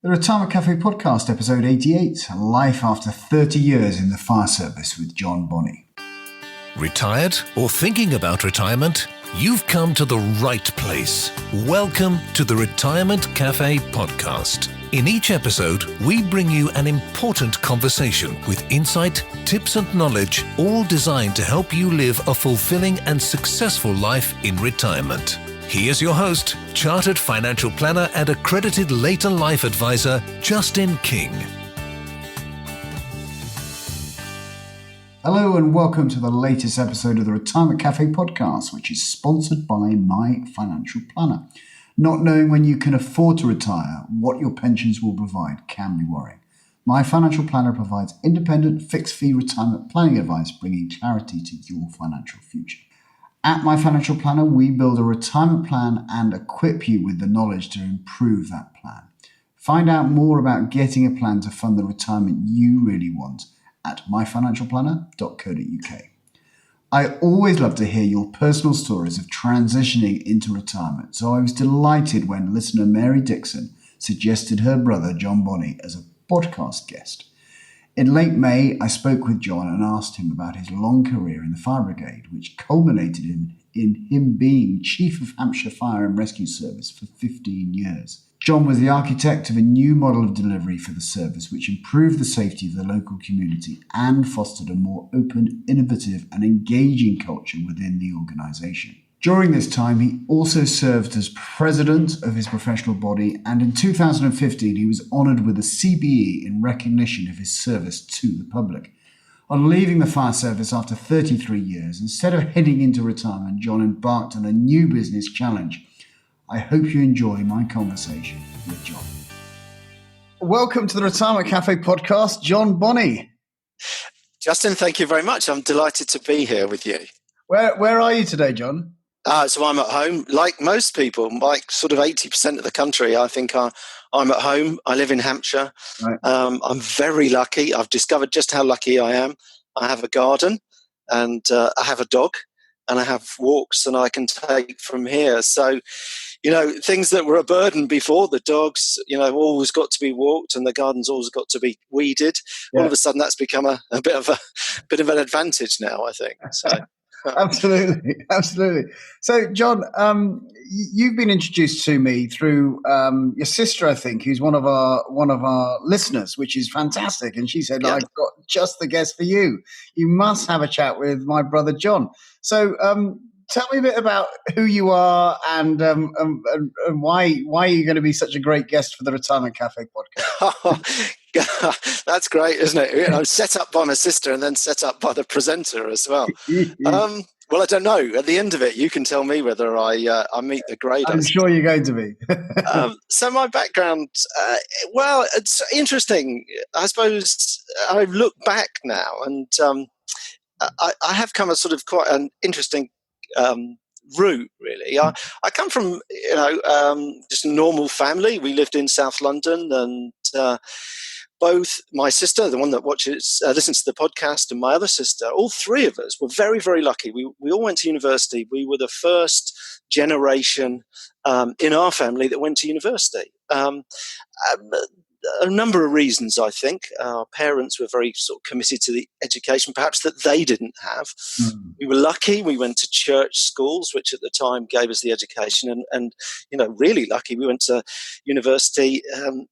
The Retirement Cafe Podcast, episode 88, Life After 30 Years in the Fire Service with John Bonney. Retired or thinking about retirement? You've come to the right place. Welcome to the Retirement Cafe Podcast. In each episode, we bring you an important conversation with insight, tips and knowledge, all designed to help you live a fulfilling and successful life in retirement. Here's your host, Chartered Financial Planner and Accredited Later Life Advisor, Justin King. Hello and welcome to the latest episode of the Retirement Cafe Podcast, which is sponsored by My Financial Planner. Not knowing when you can afford to retire, what your pensions will provide can be worrying. My Financial Planner provides independent, fixed-fee retirement planning advice, bringing clarity to your financial future. At My Financial Planner, we build a retirement plan and equip you with the knowledge to improve that plan. Find out more about getting a plan to fund the retirement you really want at myfinancialplanner.co.uk. I always love to hear your personal stories of transitioning into retirement, so I was delighted when listener Mary Dixon suggested her brother John Bonney as a podcast guest. In late May, I spoke with John and asked him about his long career in the fire brigade, which culminated in him being Chief of Hampshire Fire and Rescue Service for 15 years. John was the architect of a new model of delivery for the service, which improved the safety of the local community and fostered a more open, innovative and engaging culture within the organisation. During this time, he also served as president of his professional body, and in 2015 he was honoured with a CBE in recognition of his service to the public. On leaving the fire service after 33 years, instead of heading into retirement, John embarked on a new business challenge. I hope you enjoy my conversation with John. Welcome to the Retirement Cafe Podcast, John Bonney. Justin, thank you very much. I'm delighted to be here with you. Where are you today, John? So I'm at home, like most people, like sort of 80% of the country. I think I'm at home. I live in Hampshire. Right. I'm very lucky. I've discovered just how lucky I am. I have a garden and I have a dog and I have walks and I can take from here. So, things that were a burden before, the dogs, always got to be walked and the garden's always got to be weeded. Yeah. All of a sudden that's become a bit of an advantage now, I think. So. Absolutely. So, John, you've been introduced to me through your sister, I think, who's one of our listeners, which is fantastic. And she said, I've got just the guest for you. You must have a chat with my brother John. So, tell me a bit about who you are and why you're going to be such a great guest for the Retirement Cafe podcast. That's great, isn't it? Set up by my sister and then set up by the presenter as well. Well, I don't know. At the end of it, you can tell me whether I meet the grade. I'm sure you're going to be. So my background, it's interesting. I suppose I look back now and I have come a sort of quite an interesting route, really. I come from, just a normal family. We lived in South London and both my sister, the one that listens to the podcast, and my other sister, all three of us were very, very lucky. We all went to university. We were the first generation in our family that went to university. A number of reasons, I think. Our parents were very sort of committed to the education, perhaps that they didn't have. Mm. We were lucky. We went to church schools, which at the time gave us the education, and really lucky. We went to university.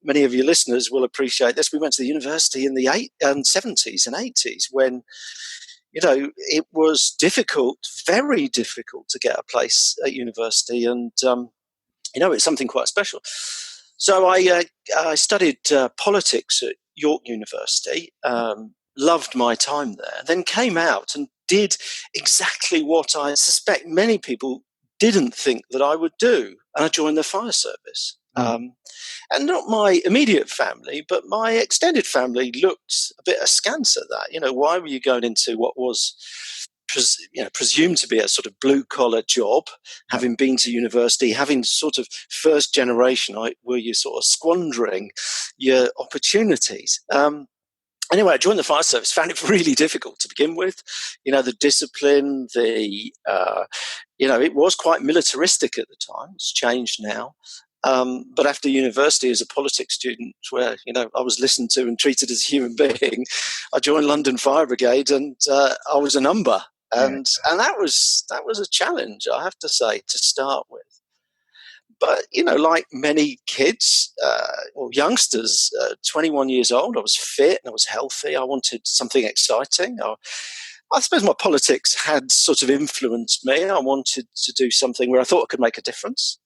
Many of your listeners will appreciate this. We went to the university in the 70s and 80s when, it was difficult, very difficult to get a place at university, and it's something quite special. So I studied politics at York University, loved my time there, then came out and did exactly what I suspect many people didn't think that I would do. And I joined the fire service. And not my immediate family, but my extended family looked a bit askance at that. Why were you going into what was presumed to be a sort of blue-collar job, having been to university, having sort of first generation, were you sort of squandering your opportunities? Anyway, I joined the fire service, found it really difficult to begin with. The discipline, it was quite militaristic at the time. It's changed now. But after university as a politics student, where, I was listened to and treated as a human being, I joined London Fire Brigade, and I was a number. And that was a challenge, I have to say, to start with. But, like many kids or youngsters, 21 years old, I was fit and I was healthy. I wanted something exciting. I suppose my politics had sort of influenced me. I wanted to do something where I thought I could make a difference,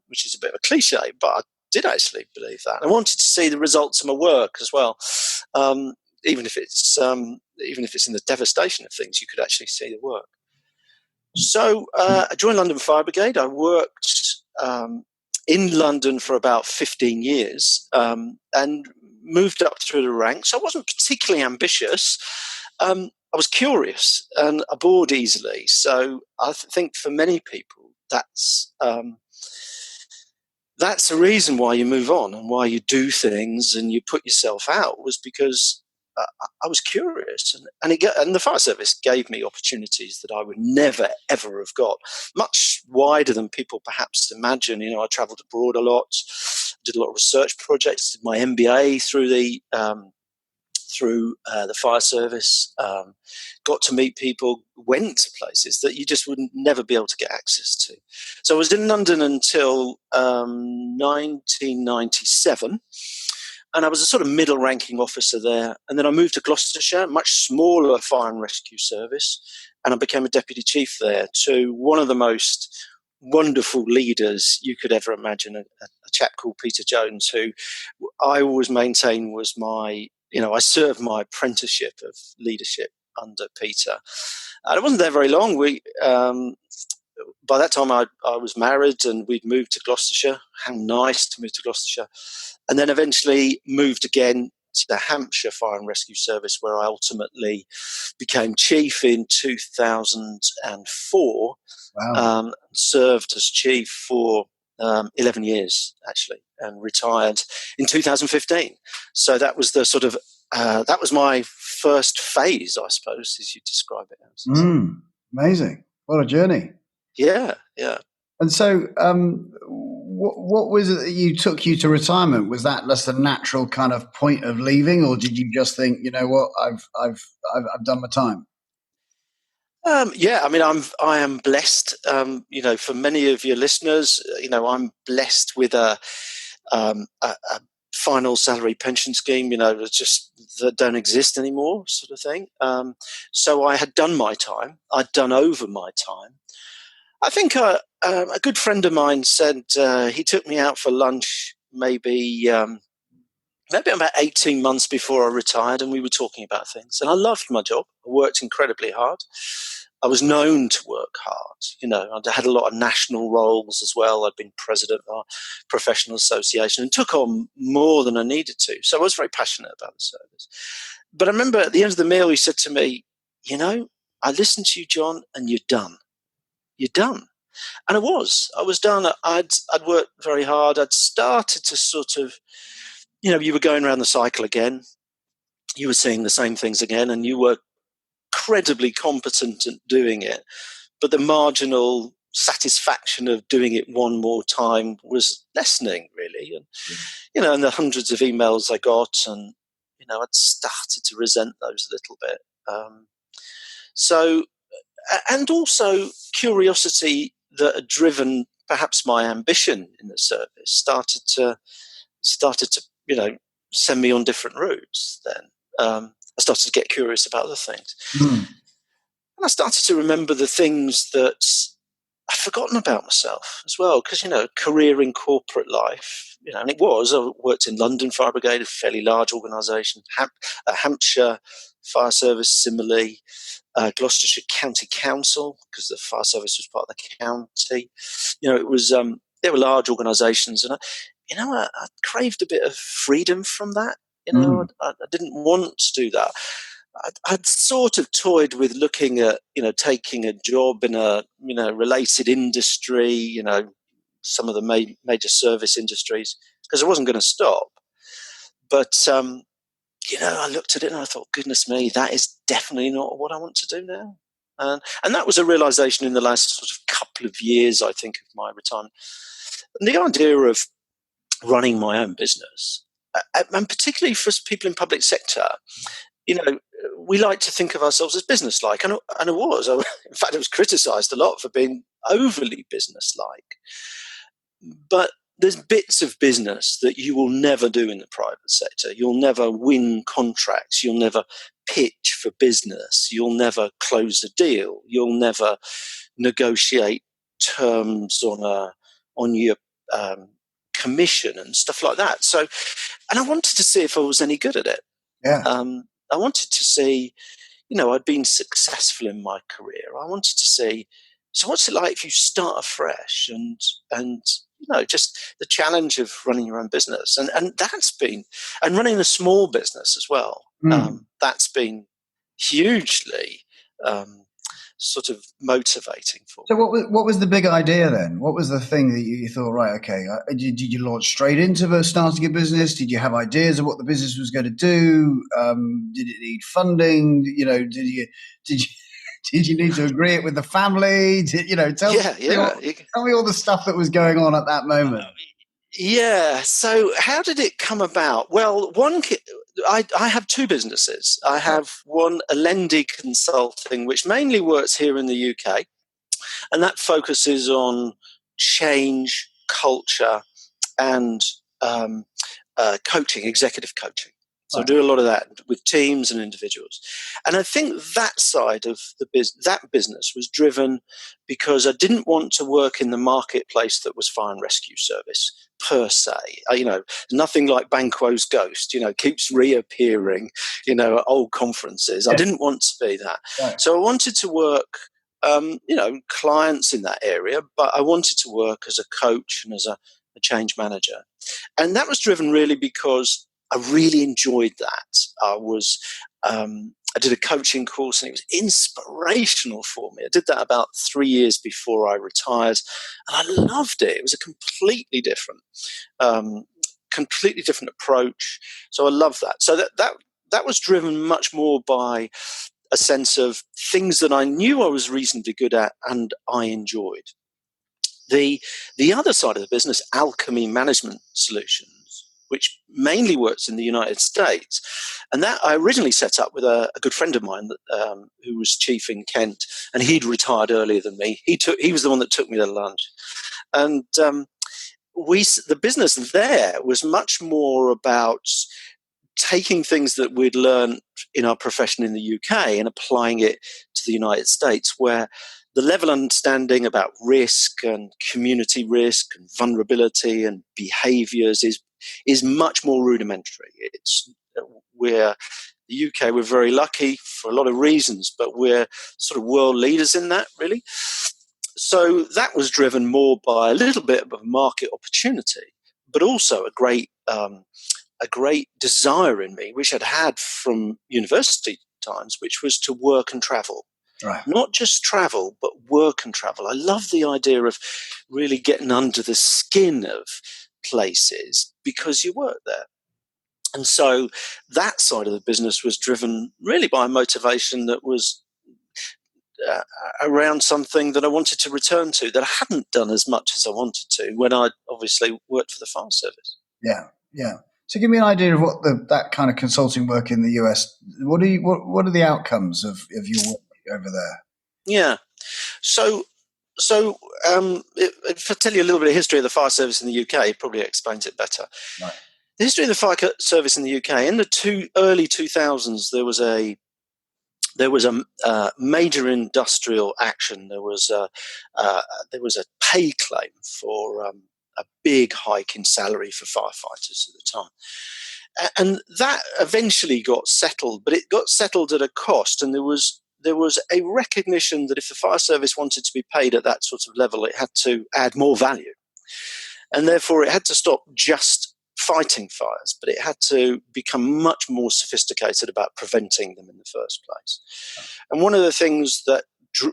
which is a bit of a cliche, but I did actually believe that. I wanted to see the results of my work as well, even if it's in the devastation of things, you could actually see the work. So I joined London Fire Brigade. I worked in London for about 15 years and moved up through the ranks. I wasn't particularly ambitious. I was curious and I bored easily. So I think for many people, that's the reason why you move on and why you do things and you put yourself out, was because I was curious, and the fire service gave me opportunities that I would never ever have got, much wider than people perhaps imagine. I travelled abroad a lot, did a lot of research projects, did my MBA through the fire service, got to meet people, went to places that you just would never be able to get access to. So I was in London until 1997. And I was a sort of middle-ranking officer there. And then I moved to Gloucestershire, much smaller fire and rescue service, and I became a deputy chief there, to one of the most wonderful leaders you could ever imagine, a chap called Peter Jones, who I always maintain was I served my apprenticeship of leadership under Peter. And I wasn't there very long. By that time, I was married and we'd moved to Gloucestershire. How nice to move to Gloucestershire. And then eventually moved again to the Hampshire Fire and Rescue Service, where I ultimately became chief in 2004. Wow. Served as chief for 11 years, actually, and retired in 2015. So that was the sort of, that was my first phase, I suppose, as you describe it as. Amazing. What a journey. Yeah. And so what was it that took you to retirement? Was that just a natural kind of point of leaving, or did you just think, you know what, I've done my time? Yeah, I mean, I am blessed. For many of your listeners, I'm blessed with a final salary pension scheme, that don't exist anymore, sort of thing. So I had done my time. I'd done over my time. I think a good friend of mine said he took me out for lunch maybe about 18 months before I retired, and we were talking about things. And I loved my job. I worked incredibly hard. I was known to work hard. I had a lot of national roles as well. I'd been president of our professional association and took on more than I needed to. So I was very passionate about the service. But I remember at the end of the meal, he said to me, I listened to you, John, and you're done. You're done. And I was done. I'd worked very hard. I'd started to sort of, you were going around the cycle again. You were seeing the same things again, and you were incredibly competent at doing it. But the marginal satisfaction of doing it one more time was lessening, really. And, and the hundreds of emails I got, and, I'd started to resent those a little bit. And also curiosity that had driven perhaps my ambition in the service started to send me on different routes. Then I started to get curious about other things, and I started to remember the things that I'd forgotten about myself as well. Because career in corporate life, and I worked in London Fire Brigade, a fairly large organisation, Hampshire Fire Service, similarly. Gloucestershire County Council, because the fire service was part of the county. It was they were large organisations, and I craved a bit of freedom from that. I didn't want to do that. I'd sort of toyed with looking at taking a job in a related industry, some of the major service industries, because I wasn't going to stop. But I looked at it and I thought, goodness me, that is definitely not what I want to do now. And that was a realization in the last sort of couple of years, I think, of my retirement. And the idea of running my own business, and particularly for people in public sector, we like to think of ourselves as business-like, and it was. In fact, it was criticised a lot for being overly business-like. But there's bits of business that you will never do in the private sector. You'll never win contracts. You'll never pitch for business. You'll never close a deal. You'll never negotiate terms on your commission and stuff like that. So, and I wanted to see if I was any good at it. Yeah. I wanted to see, I'd been successful in my career. I wanted to see, so what's it like if you start afresh and just the challenge of running your own business. And that's been, and running a small business as well, that's been hugely sort of motivating for me. So what was the big idea then? What was the thing that you thought, right, okay, did you launch straight into starting a business? Did you have ideas of what the business was going to do? Did it need funding? Did you need to agree it with the family? Tell me all the stuff that was going on at that moment. Yeah. So how did it come about? Well, I have two businesses. I have one, Alendi Consulting, which mainly works here in the UK, and that focuses on change, culture, and coaching, executive coaching. So I do a lot of that with teams and individuals. And I think that side of that business was driven because I didn't want to work in the marketplace that was fire and rescue service per se. Nothing like Banquo's ghost, keeps reappearing, at old conferences. I didn't want to be that. Right. So I wanted to work, clients in that area, but I wanted to work as a coach and as a change manager. And that was driven really because I really enjoyed that. I did a coaching course and it was inspirational for me. I did that about 3 years before I retired, and I loved it. It was a completely different approach. So I love that. So that was driven much more by a sense of things that I knew I was reasonably good at and I enjoyed. The other side of the business, Alchemy Management Solutions, which mainly works in the United States. And that I originally set up with a good friend of mine who was chief in Kent, and he'd retired earlier than me. He was the one that took me to lunch. And the business there was much more about taking things that we'd learned in our profession in the UK and applying it to the United States, where the level of understanding about risk and community risk and vulnerability and behaviours is much more rudimentary. We're the UK, we're very lucky for a lot of reasons, but we're sort of world leaders in that, really. So that was driven more by a little bit of a market opportunity, but also a great desire in me, which I'd had from university times, which was to work and travel. Right. Not just travel, but work and travel. I love the idea of really getting under the skin of places because you work there. And so that side of the business was driven really by a motivation that was around something that I wanted to return to, that I hadn't done as much as I wanted to when I obviously worked for the fire service. Yeah. So give me an idea of what that kind of consulting work in the US, what are the outcomes of your work over there? Yeah. So if I tell you a little bit of history of the fire service in the UK, it probably explains it better. Right. The history of the fire service in the UK, in the early 2000s, there was a major industrial action. There was a pay claim for a big hike in salary for firefighters at the time. And that eventually got settled, but it got settled at a cost, and there was a recognition that if the fire service wanted to be paid at that sort of level, it had to add more value. And therefore it had to stop just fighting fires, but it had to become much more sophisticated about preventing them in the first place. And one of the things that sort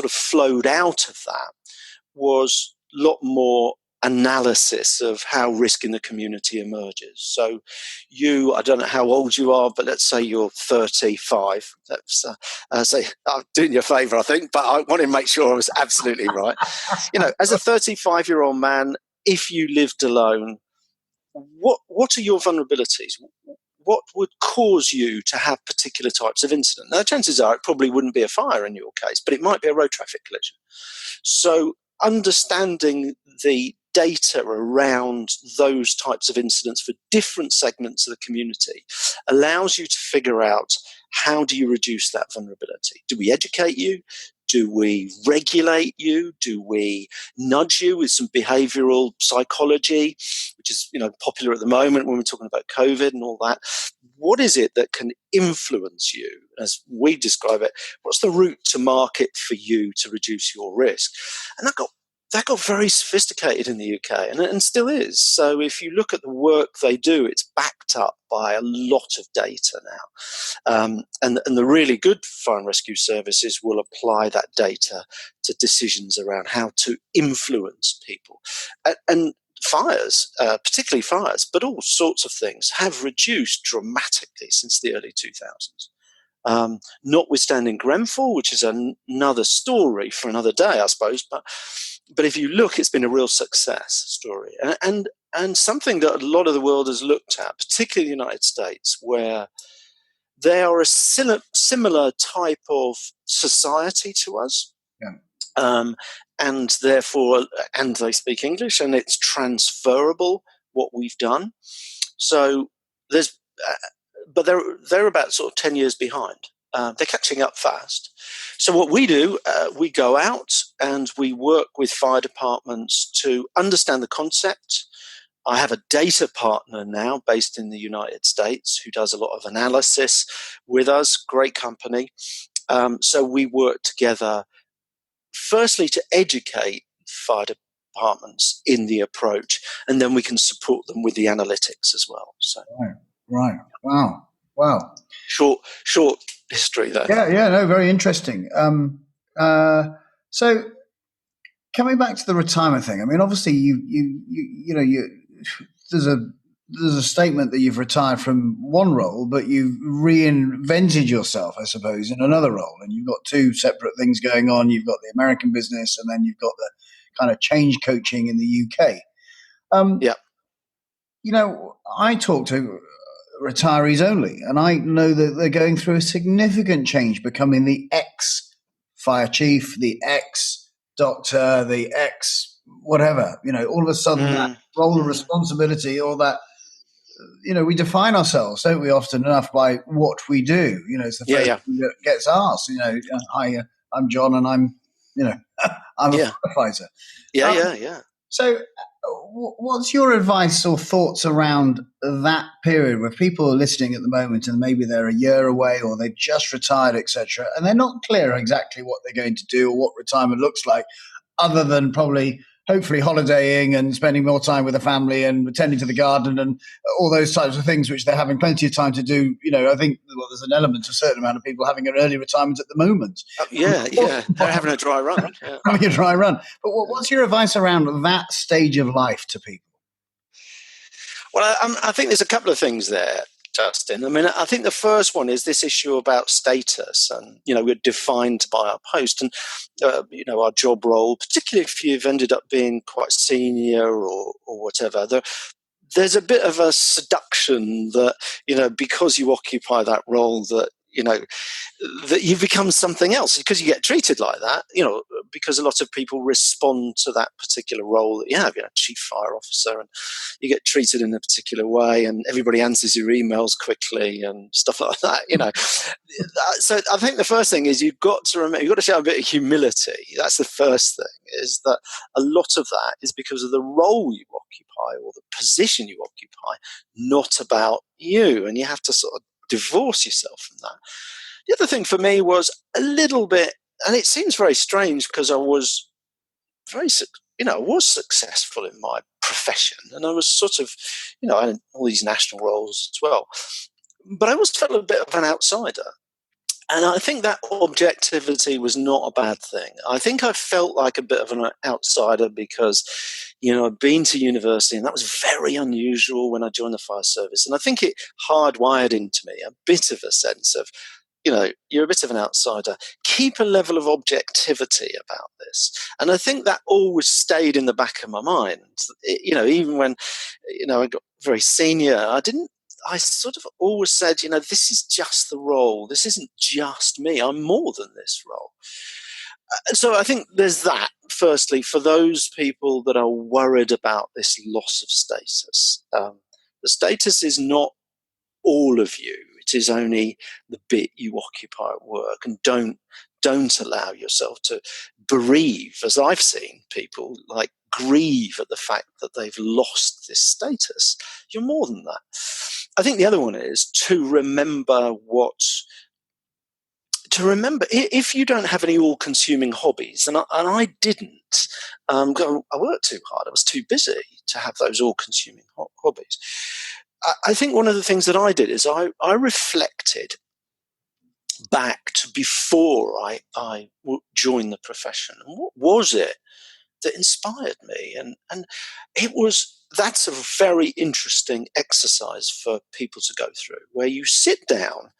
of flowed out of that was a lot more analysis of how risk in the community emerges. So I don't know how old you are, but let's say you're 35. That's I'm doing you a favour, I think, but I want to make sure I was absolutely right. As a 35-year-old man, if you lived alone, what are your vulnerabilities? What would cause you to have particular types of incident? Now, chances are it probably wouldn't be a fire in your case, but it might be a road traffic collision. So understanding the data around those types of incidents for different segments of the community allows you to figure out, how do you reduce that vulnerability? Do we educate you? Do we regulate you? Do we nudge you with some behavioral psychology, which is, popular at the moment when we're talking about COVID and all that? What is it that can influence you, as we describe it? What's the route to market for you to reduce your risk? And that got very sophisticated in the UK and still is. So if you look at the work they do, it's backed up by a lot of data now. And the really good fire and rescue services will apply that data to decisions around how to influence people. And fires, particularly fires, but all sorts of things, have reduced dramatically since the early 2000s. Notwithstanding Grenfell, which is another story for another day, I suppose. But if you look, it's been a real success story, and something that a lot of the world has looked at, particularly the United States, where they are a similar type of society to us. Yeah. And therefore, and they speak English, and it's transferable, what we've done. So but they're about sort of 10 years behind. They're catching up fast. So what we do, we go out and we work with fire departments to understand the concept. I have a data partner now based in the United States who does a lot of analysis with us, great company. So we work together, firstly, to educate fire departments in the approach, and then we can support them with the analytics as well. So. Right. Wow. Short history there. Yeah, no, very interesting. So coming back to the retirement thing, I mean, obviously there's a statement that you've retired from one role, but you've reinvented yourself, I suppose, in another role, and you've got two separate things going on. You've got the American business, and then you've got the kind of change coaching in the UK. I talk to retirees only, and I know that they're going through a significant change, becoming the ex-fire chief, the ex-doctor, the ex-whatever, all of a sudden that role of responsibility, or that, we define ourselves, don't we, often enough by what we do. It's the first thing that gets asked, hi, I'm John, and I'm I'm a firefighter. Yeah. So what's your advice or thoughts around that period where people are listening at the moment and maybe they're a year away or they've just retired, etc., and they're not clear exactly what they're going to do or what retirement looks like, other than probably hopefully holidaying and spending more time with the family and attending to the garden and all those types of things, which they're having plenty of time to do. I think there's an element, a certain amount of people having an early retirement at the moment. They're having a dry run. Yeah. Having a dry run. But what's your advice around that stage of life to people? Well, I think there's a couple of things there, Justin. I mean, I think the first one is this issue about status, and we're defined by our post and our job role, particularly if you've ended up being quite senior or whatever. There's a bit of a seduction that because you occupy that role that that you become something else because you get treated like that, because a lot of people respond to that particular role that you have, chief fire officer, and you get treated in a particular way and everybody answers your emails quickly and stuff like that, So I think the first thing is you've got to remember, you've got to show a bit of humility. That's the first thing, is that a lot of that is because of the role you occupy or the position you occupy, not about you, and you have to sort of divorce yourself from that. The other thing for me was a little bit, and it seems very strange because I was I was successful in my profession, and I was sort of, I had all these national roles as well, but I always felt a bit of an outsider. And I think that objectivity was not a bad thing. I think I felt like a bit of an outsider because, I'd been to university, and that was very unusual when I joined the fire service. And I think it hardwired into me a bit of a sense of, you're a bit of an outsider. Keep a level of objectivity about this. And I think that always stayed in the back of my mind. Even when, I got very senior, I sort of always said, this is just the role. This isn't just me. I'm more than this role. So I think there's that, firstly, for those people that are worried about this loss of status. The status is not all of you. It is only the bit you occupy at work. And don't allow yourself to bereave, as I've seen people like grieve at the fact that they've lost this status. You're more than that. I think the other one is to remember if you don't have any all-consuming hobbies, and I didn't, I worked too hard. I was too busy to have those all-consuming hobbies. I think one of the things that I did is I reflected back to before I joined the profession. And what was it that inspired me? And that's a very interesting exercise for people to go through, where you sit down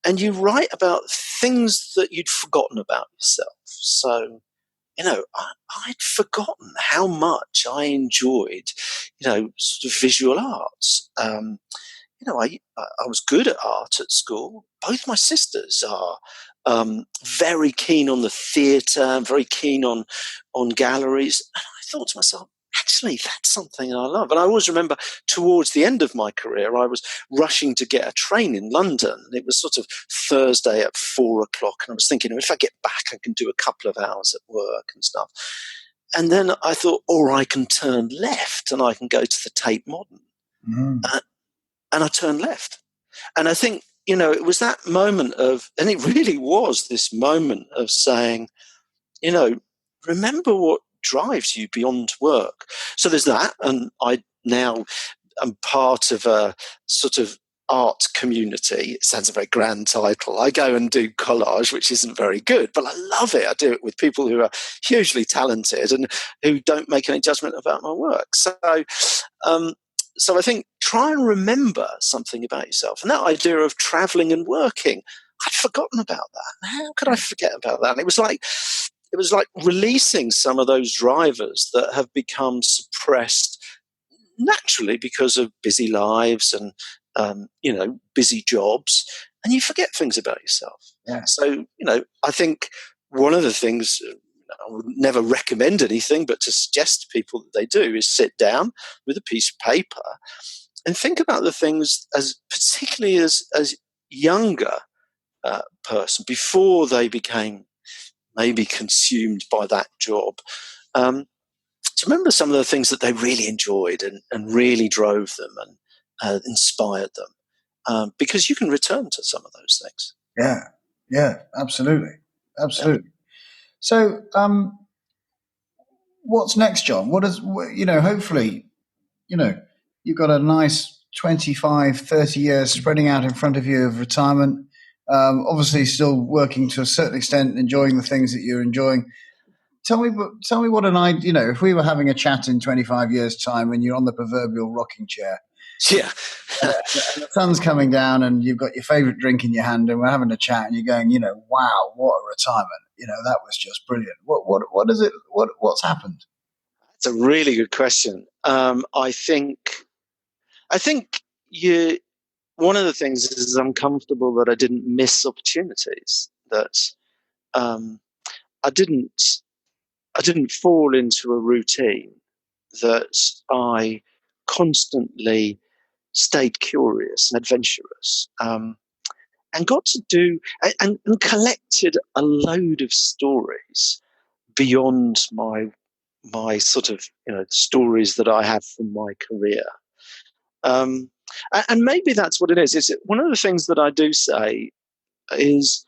and you write about things that you'd forgotten about yourself. So, I'd forgotten how much I enjoyed, sort of visual arts. I was good at art at school. Both my sisters are very keen on the theatre, very keen on galleries. And I thought to myself, actually, that's something I love. And I always remember towards the end of my career, I was rushing to get a train in London. It was sort of Thursday at 4:00. And I was thinking, if I get back, I can do a couple of hours at work and stuff. And then I thought, or I can turn left and I can go to the Tate Modern. And I turned left. And I think, it was that moment and it really was this moment of saying, remember what drives you beyond work. So there's that. And I now am part of a sort of art community. It sounds a very grand title. I go and do collage, which isn't very good, but I love it. I do it with people who are hugely talented and who don't make any judgment about my work. So I think try and remember something about yourself. And that idea of traveling and working, I'd forgotten about that. How could I forget about that? And it was like releasing some of those drivers that have become suppressed naturally because of busy lives and busy jobs, and you forget things about yourself. Yeah. So, I think one of the things, I would never recommend anything, but to suggest to people that they do is sit down with a piece of paper and think about the things particularly as younger person, before they became maybe consumed by that job, to remember some of the things that they really enjoyed and really drove them and inspired them, because you can return to some of those things. Yeah, absolutely. Yeah. So, what's next, John? Hopefully, you've got a nice 25, 30 years spreading out in front of you of retirement. Obviously still working to a certain extent, enjoying the things that you're enjoying. Tell me what if we were having a chat in 25 years' time and you're on the proverbial rocking chair. Yeah. And the sun's coming down and you've got your favorite drink in your hand and we're having a chat and you're going, wow, what a retirement. That was just brilliant. What is it? What's happened? That's a really good question. I think one of the things is I'm comfortable that I didn't miss opportunities, that I didn't fall into a routine, that I constantly stayed curious and adventurous, and got to do and collected a load of stories beyond my sort of stories that I have from my career. And maybe that's what it is. Is one of the things that I do say is,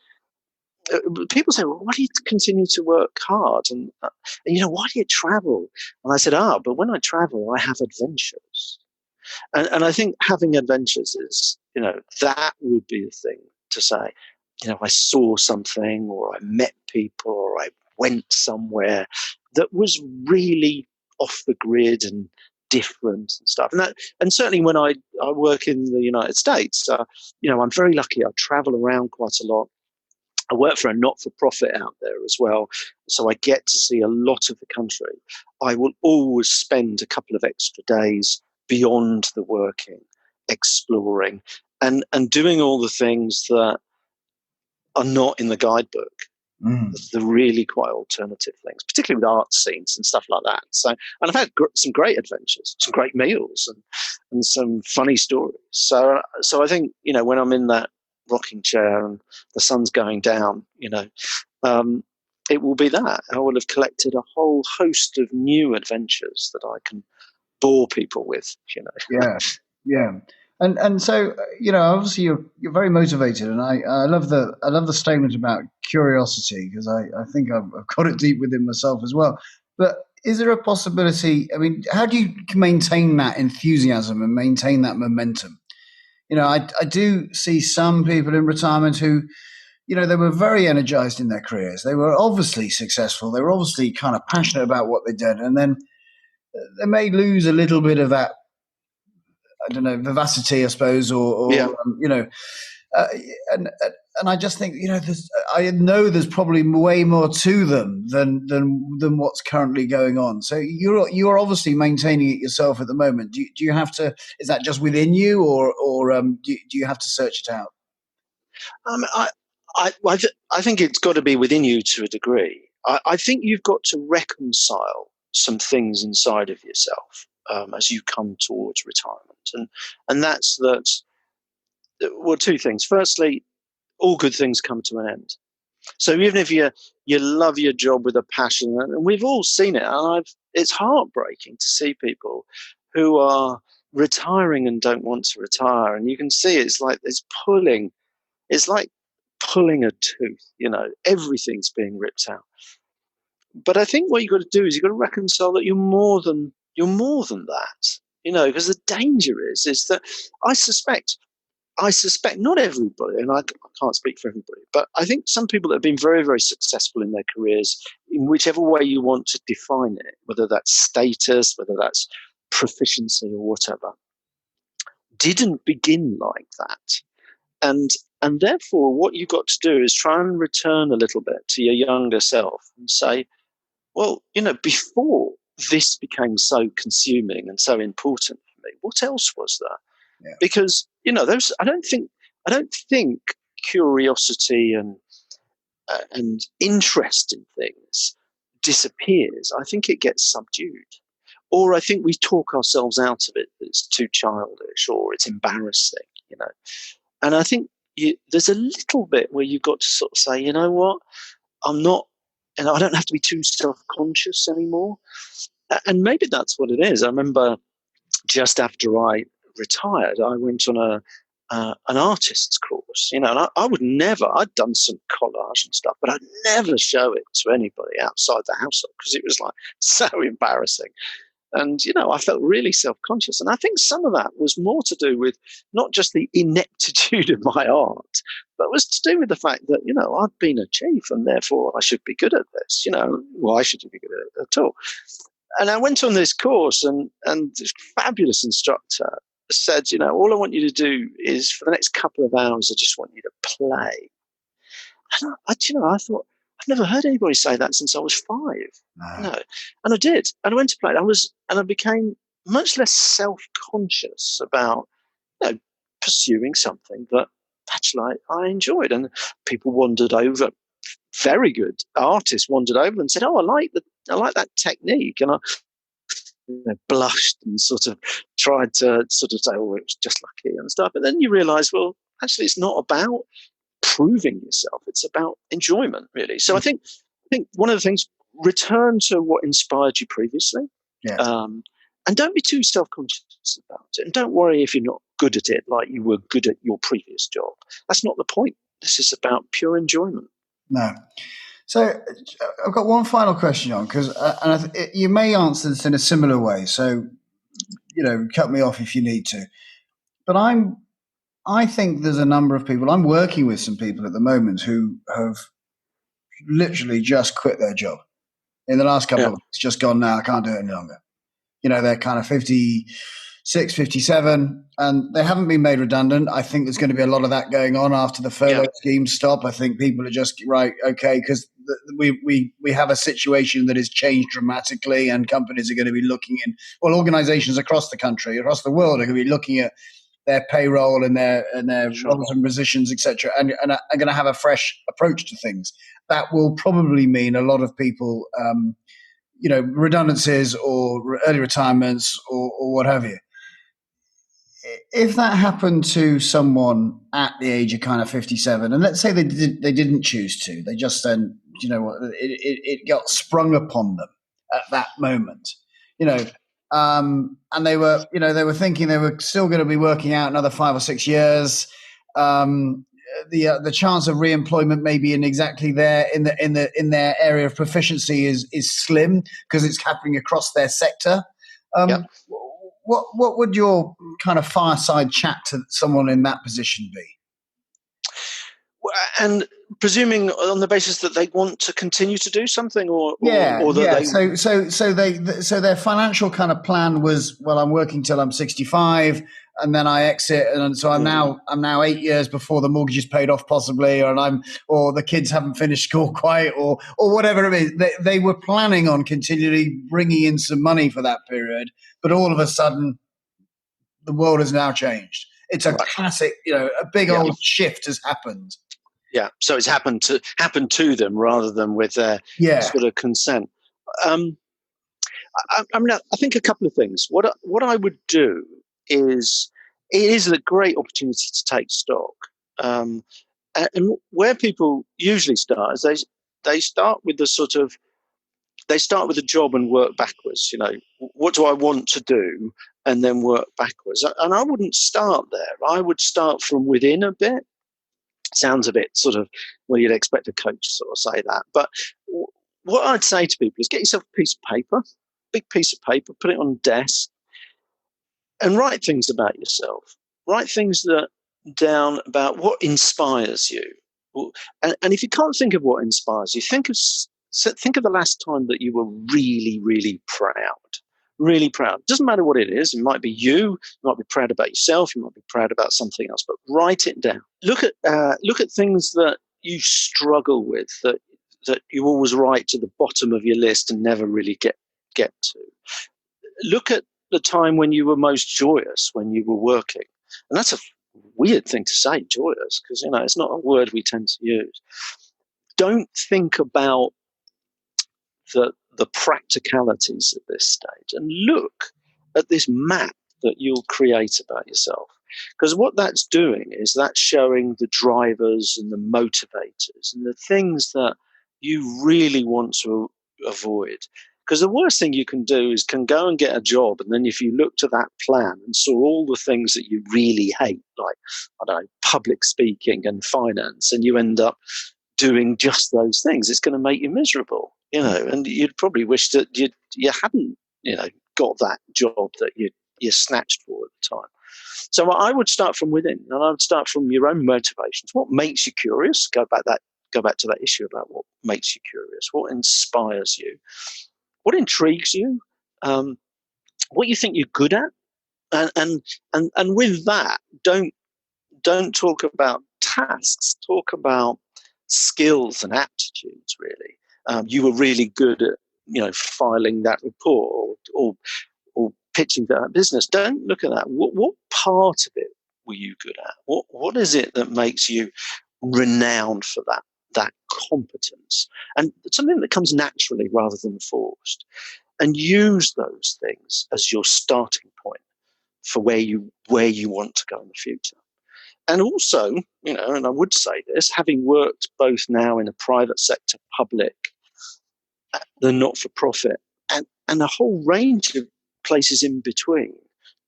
people say, well, why do you continue to work hard? And why do you travel? And I said, but when I travel, I have adventures. And I think having adventures is, that would be the thing to say. I saw something, or I met people, or I went somewhere that was really off the grid and different and stuff. And certainly when I work in the United States, I'm very lucky. I travel around quite a lot. I work for a not-for-profit out there as well, so I get to see a lot of the country. I will always spend a couple of extra days beyond the working, exploring, and doing all the things that are not in the guidebook. The really quite alternative things, particularly with art scenes and stuff like that. So, and I've had some great adventures, some great meals, and some funny stories. So I think, when I'm in that rocking chair and the sun's going down, it will be that I will have collected a whole host of new adventures that I can bore people with. Yeah. And so, obviously you're very motivated, and I love the statement about curiosity, because I think I've got it deep within myself as well. But is there a possibility? I mean, how do you maintain that enthusiasm and maintain that momentum? I do see some people in retirement who, they were very energized in their careers. They were obviously successful. They were obviously kind of passionate about what they did, and then they may lose a little bit of that, I don't know, vivacity, I suppose, or and I just think, I know there's probably way more to them than what's currently going on. So you're obviously maintaining it yourself at the moment. Do you have to? Is that just within you, or do you have to search it out? I think it's got to be within you to a degree. I think you've got to reconcile some things inside of yourself as you come towards retirement. And that's that. Well, two things. Firstly, all good things come to an end. So even if you love your job with a passion, and we've all seen it, and it's heartbreaking to see people who are retiring and don't want to retire, and you can see it's like pulling a tooth. Everything's being ripped out. But I think what you've got to do is you've got to reconcile that you're more than that. Because the danger is that I suspect not everybody, and I can't speak for everybody, but I think some people that have been very, very successful in their careers, in whichever way you want to define it, whether that's status, whether that's proficiency or whatever, didn't begin like that. And therefore, what you've got to do is try and return a little bit to your younger self and say, well, before this became so consuming and so important for me, what else was there? Yeah. Because I don't think curiosity and interest in things disappears. I think it gets subdued, or I think we talk ourselves out of it. It's too childish, or it's embarrassing. And I think there's a little bit where you've got to sort of say, you know what, I'm not. And I don't have to be too self-conscious anymore. And maybe that's what it is. I remember just after I retired, I went on an artist's course, and I would never, I'd done some collage and stuff, but I'd never show it to anybody outside the household because it was like so embarrassing. And, I felt really self-conscious. And I think some of that was more to do with not just the ineptitude of my art, but was to do with the fact that, I've been a chief and therefore I should be good at this. Why should you be good at it at all? And I went on this course and this fabulous instructor said, all I want you to do is for the next couple of hours, I just want you to play. And I thought, I've never heard anybody say that since I was 5. No. And I did. And I went to play. And I became much less self-conscious about pursuing something that actually I enjoyed. And people wandered over. Very good artists wandered over and said, "Oh, I like that technique." And I blushed and sort of tried to sort of say, "Oh, it was just lucky" and stuff. But then you realise, well, actually, it's not about proving yourself. It's about enjoyment, really. So I think one of the things, return to what inspired you previously. Yeah. And don't be too self-conscious about it. And don't worry if you're not good at it like you were good at your previous job. That's not the point. This is about pure enjoyment. No. So I've got one final question on, because you may answer this in a similar way. So, cut me off if you need to. But I think there's a number of people, I'm working with some people at the moment who have literally just quit their job. In the last couple of weeks, just gone, now I can't do it any longer. They're kind of 50, 57, and they haven't been made redundant. I think there's going to be a lot of that going on after the furlough schemes stop. I think people are just right, okay, because we have a situation that has changed dramatically, and companies are going to be looking organizations across the country, across the world, are going to be looking at their payroll and their roles and positions, etc., and are going to have a fresh approach to things. That will probably mean a lot of people, redundancies or early retirements or what have you. If that happened to someone at the age of kind of 57, and let's say they didn't choose to, they just then, it got sprung upon them at that moment, and they were thinking they were still going to be working out another 5 or 6 years. The chance of re-employment maybe in exactly there in their area of proficiency is slim because it's happening across their sector. What would your kind of fireside chat to someone in that position be? And presuming on the basis that they want to continue to do something, So their financial kind of plan was, well, I'm working till I'm 65, and then I exit, and so I'm now 8 years before the mortgage is paid off, possibly, or the kids haven't finished school quite, or whatever it is. They were planning on continually bringing in some money for that period, but all of a sudden, the world has now changed. It's a classic, a big old shift has happened. Yeah, so it's happened to them rather than with their sort of consent. I think a couple of things. What I would do is, it is a great opportunity to take stock. And where people usually start is they start with the job and work backwards. What do I want to do, and then work backwards. And I wouldn't start there. I would start from within a bit. Sounds a bit sort of, well, you'd expect a coach to sort of say that. But what I'd say to people is get yourself a piece of paper, big piece of paper, put it on the desk, and write things about yourself. Write things down about what inspires you. And if you can't think of what inspires you, think of the last time that you were really, really proud. Really proud. Doesn't matter what it is. It might be you might be proud about yourself. You might be proud about something else. But write it down. Look at things that you struggle with, that you always write to the bottom of your list and never really get to. Look at the time when you were most joyous, when you were working. And that's a weird thing to say, joyous, because it's not a word we tend to use. Don't think about the practicalities at this stage, and look at this map that you'll create about yourself. Because what that's doing is that's showing the drivers and the motivators and the things that you really want to avoid. Because the worst thing you can do is go and get a job, and then if you look to that plan and saw all the things that you really hate, like, I don't know, public speaking and finance, and you end up doing just those things, it's going to make you miserable. And you'd probably wish that you hadn't, got that job that you snatched for at the time. So I would start from within, and I would start from your own motivations. What makes you curious? Go back to that issue about what makes you curious. What inspires you? What intrigues you? What you think you're good at? And with that, don't talk about tasks. Talk about skills and aptitudes. Really. You were really good at, filing that report or pitching that business. Don't look at that. What part of it were you good at? What is it that makes you renowned for that competence? And something that comes naturally rather than forced. And use those things as your starting point for where you want to go in the future. And also, and I would say this, having worked both now in the private sector, public, the not-for-profit, and a whole range of places in between,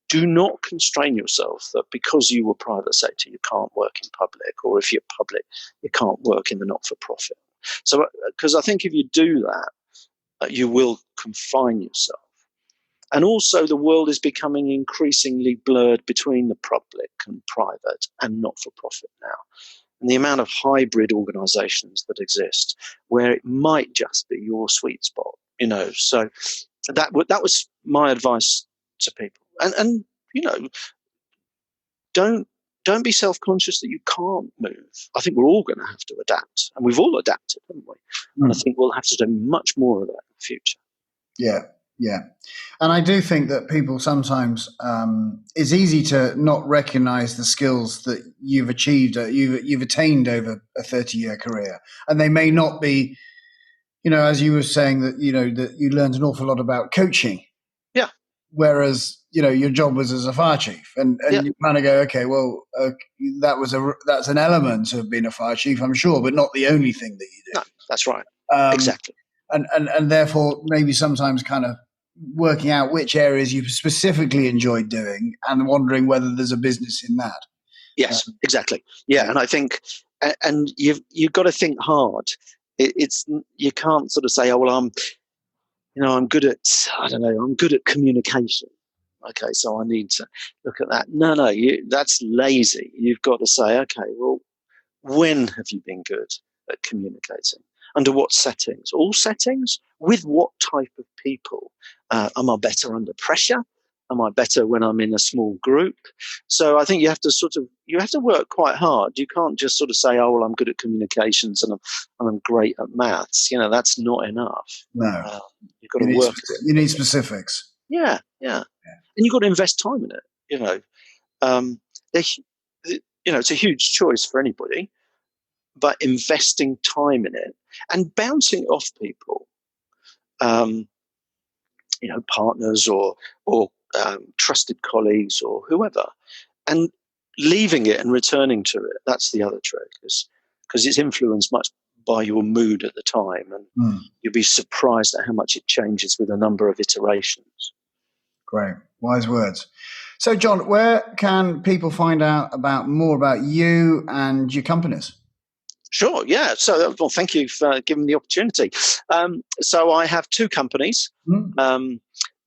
do not constrain yourself that because you were private sector, you can't work in public, or if you're public, you can't work in the not-for-profit. So, because I think if you do that, you will confine yourself. And also the world is becoming increasingly blurred between the public and private and not-for-profit now. And the amount of hybrid organizations that exist where it might just be your sweet spot, So that was my advice to people. And don't be self-conscious that you can't move. I think we're all going to have to adapt, and we've all adapted, haven't we? And I think we'll have to do much more of that in the future. Yeah. And I do think that people sometimes, it's easy to not recognize the skills that you've achieved, you've attained over a 30-year career. And they may not be, as you were saying that, that you learned an awful lot about coaching. Yeah. Whereas, your job was as a fire chief, and you kind of go, okay, well, that's an element of being a fire chief, I'm sure, but not the only thing that you do. No, that's right. Exactly. And therefore maybe sometimes kind of working out which areas you specifically enjoyed doing and wondering whether there's a business in that. Yes, exactly. Yeah, and I think, and you've got to think hard. You can't sort of say, oh well, I'm good at I'm good at communication. Okay, so I need to look at that. No, that's lazy. You've got to say, okay, well, when have you been good at communicating? Under what settings? All settings? With what type of people? Am I better under pressure? Am I better when I'm in a small group? So I think you have to work quite hard. You can't just sort of say, oh, well, I'm good at communications and I'm great at maths. That's not enough. No. You've got to work. You need specifics. Yeah. And you've got to invest time in it. It's a huge choice for anybody, but investing time in it and bouncing off people, partners or trusted colleagues or whoever, and leaving it and returning to it. That's the other trick, because it's influenced much by your mood at the time, and you'll be surprised at how much it changes with a number of iterations. Great. Wise words. So, John, where can people find out more about you and your companies? Sure, yeah. So, well, thank you for giving me the opportunity. So I have two companies.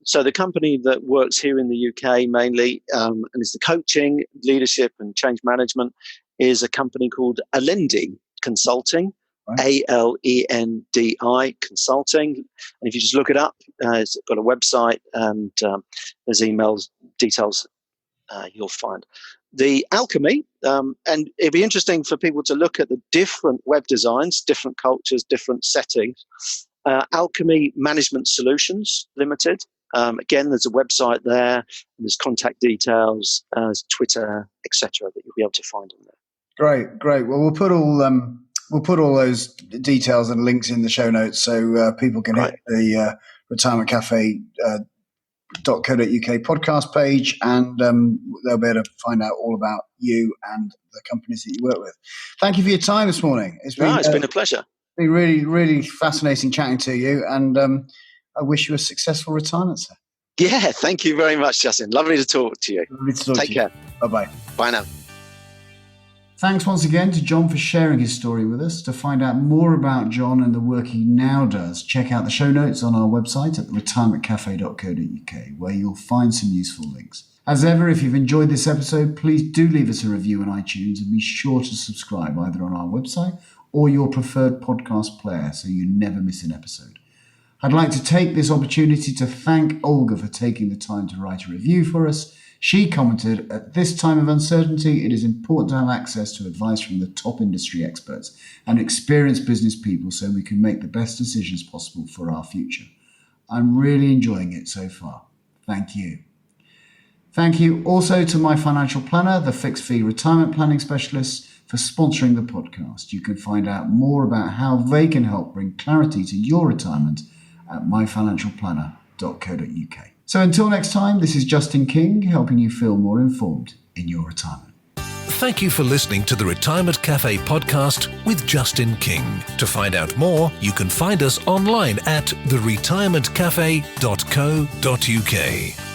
So the company that works here in the UK mainly and is the coaching, leadership and change management is a company called Alendi Consulting, right. ALENDI Consulting. And if you just look it up, it's got a website and there's emails, details you'll find. The Alchemy, and it'd be interesting for people to look at the different web designs, different cultures, different settings. Alchemy Management Solutions Limited. Again, there's a website there, and there's contact details, Twitter, etc. that you'll be able to find on there. Great. Well, we'll put all those details and links in the show notes so people can hit the Retirement Cafe .co.uk podcast page, and they'll be able to find out all about you and the companies that you work with. Thank you for your time this morning. It's been a pleasure. It's been really, really fascinating chatting to you, and I wish you a successful retirement, sir. Yeah, thank you very much, Justin. Lovely to talk to you. Take care. Bye-bye. Bye now. Thanks once again to John for sharing his story with us. To find out more about John and the work he now does, check out the show notes on our website at retirementcafe.co.uk, where you'll find some useful links. As ever, if you've enjoyed this episode, please do leave us a review on iTunes and be sure to subscribe either on our website or your preferred podcast player so you never miss an episode. I'd like to take this opportunity to thank Olga for taking the time to write a review for us. She commented, at this time of uncertainty, it is important to have access to advice from the top industry experts and experienced business people so we can make the best decisions possible for our future. I'm really enjoying it so far. Thank you. Thank you also to my financial planner, the Fixed Fee Retirement Planning Specialist, for sponsoring the podcast. You can find out more about how they can help bring clarity to your retirement at myfinancialplanner.co.uk. So until next time, this is Justin King, helping you feel more informed in your retirement. Thank you for listening to the Retirement Cafe podcast with Justin King. To find out more, you can find us online at theretirementcafe.co.uk.